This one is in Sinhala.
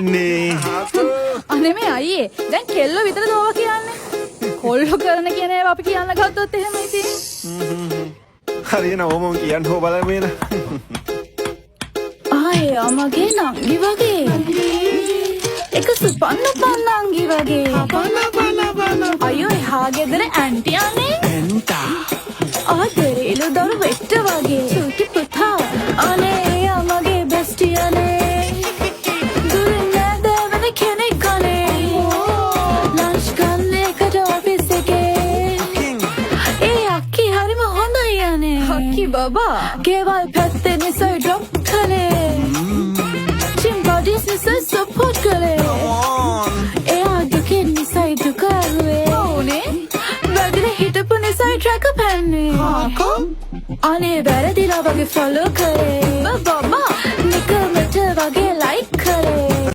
නේ. අනේ මේ අයියේ දැන් කෙල්ලෝ විතරද ඕවා කියන්නේ? කොල්ලෝ කරන කියන ඒවා අපි කියන්න ගත්තොත් එහෙම ඉතින්. හරියන ඕම කියන්න හෝ බලමේන. ආයේ අමගේ නංගි වගේ. එක සුපන්න පන්නංගි වගේ. අයියෝ එහා ගෙදර ඇන්ටි අනේ. එන්ටා. ආදරේලු දරු වෙට්ට වගේ. චුටි පුතා. අනේ අමගේ බෙස්ටි අනේ. දුරින් නැදවන කෙනෙක් අනේ. ලන්ච් ගන්න එකට ඔෆිස් එකේ. ඒ අක්කි හරිම හොඳයි අනේ. අක්කි බබා. ගෙවල් පැත්තේ නිසා ඩ්‍රොප් කළේ. චිම්බඩිස් නිසා සපෝට් කළේ. එයා දුකෙන් නිසා දුක ආවේ. ඕනේ. වැදිලා හිටපු නිසා ට්‍රැක් පැන්නේ. අනේ වැරදිලා වගේ ෆලෝ කරේ. බබා නිකමට වගේ